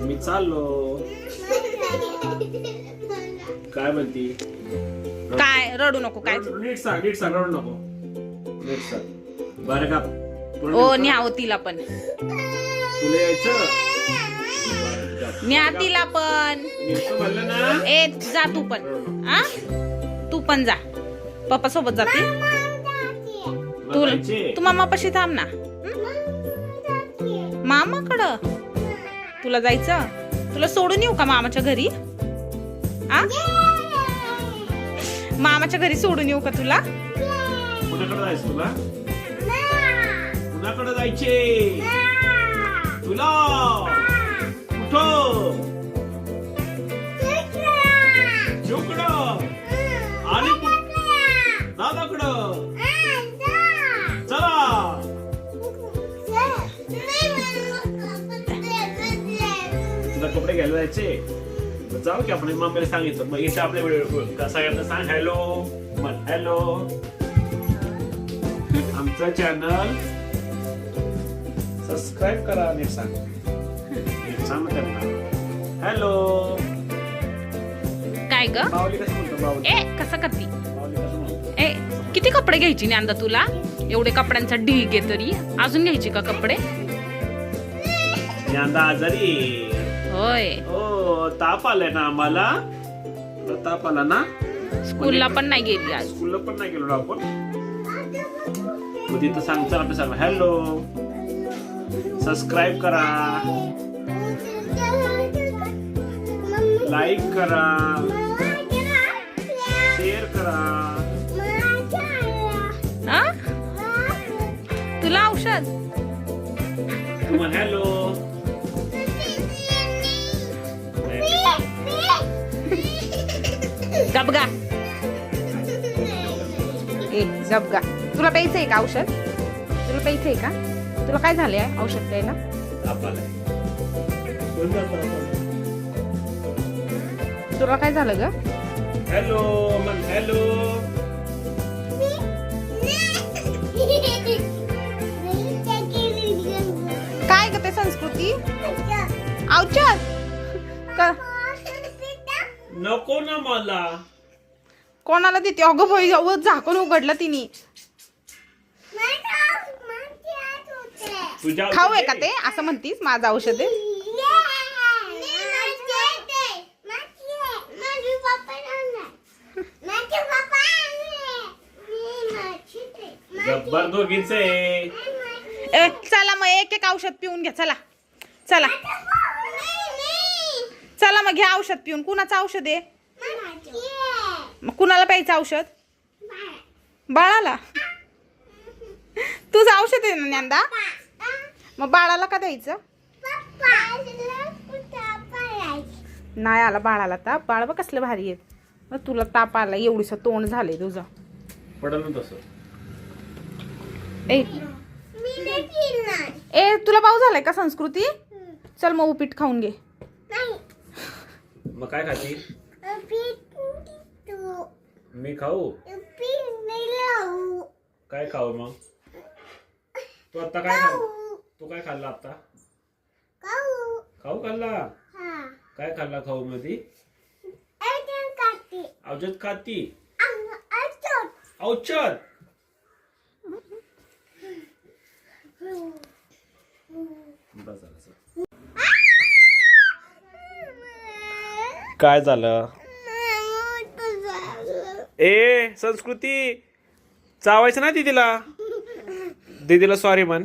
मी चाललो. काय म्हणती? काय रडू नको काय नीट सांग रडू नको. नीट सांग बरं का. ओ न्याव तिला पण तुला यायचं न्या तिला पण. नीट म्हणलं ना. ए जा तू पण. आ तू पण जा. पप्पा सोबत जाते तू मामापाशी थांब ना. मामाकडं तुला जायचं. तुला सोडून येऊ का मामाच्या घरी? आ मामाच्या घरी सोडून येऊ का तुला? कुणाकडे जायचं तुला? कुणाकडे जायचे तुला? कुठं? जोकडं आणि दादाकडं. चला तुला कपडे घ्यायला जायचे. जाऊ की आपण मम्मीला सांगितलं. मग इथे आपल्या व्हिडिओ सगळ्यांना सांग हॅलो. म्हण हॅलो. आमचं चॅनल सबस्क्राईब करा. नीट सांग. नीट सांग त्यांना हॅलो. काय ग बावली कसं म्हणतो? बावली ए कसं करती? बावली कसं म्हणतो? ए किती कपडे घ्यायची ज्ञानदा तुला? एवढे कपड्यांचा ढीग आहे तरी अजून घ्यायची का कपडे? ज्ञानदा आजारी. होय. हो ताप आलाय ना आम्हाला. ताप आला ना. स्कूलला पण नाही गेली आज. स्कूलला पण नाही गेलो आपण. मग तिथं सांगतो आपण सांग हॅलो. सबस्क्राईब करा. लाईक करा. शेअर करा. आ? तुला औषध मग हॅलो. गबगा. ए गबगा. तुला प्यायचंय का औषध? तुला प्यायचंय का? तुला काय झालंय औषध प्यायला? ताप आलाय. तुला काय झालं ग? हॅलो. मग हॅलो. काय ग ते संस्कृती? औषध नको ना मला. कोणाला देते? अगं बाई झाकून उघडलं तिने. तुझ्या खाऊ आहे का ते? असं म्हणतीस माझं औषध आहे? गब्बर दोघींचे. ए चला मग एक एक औषध पिऊन घ्या. चला चला चला मग घ्या औषध पिऊन. कुणाचं औषध आहे? मग कुणाला प्यायचं औषध? बाळाला. तुझं औषध आहे ना ज्ञानदा? मग बाळाला का द्यायचं? नाही आला बाळाला ताप. बाळ बघ कसलं भारी आहे. मग तुला ताप आला. एवढीस तोंड झालंय तुझं. पडल ना तसं. ए ए तुला भाऊ झालाय का संस्कृती? चल मग उपीट खाऊन घे. मग काय खाती? मी खाऊ? काय खाऊ मग? तू आता काय खाऊ? तू काय खाल्ला आता? खाऊ खाल्ला? काय खाल्ला खाऊ मध्ये? औषध खाती? औषध काय झालं? ए संस्कृती चावायचं ना दीदीला. दीदीला सॉरी म्हण.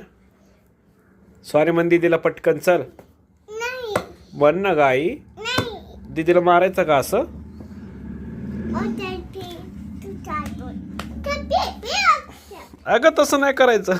सॉरी म्हण दीदीला पटकन. चल म्हण ना गाई. दीदीला मारायचं का असं? अगं तसं नाही करायचं.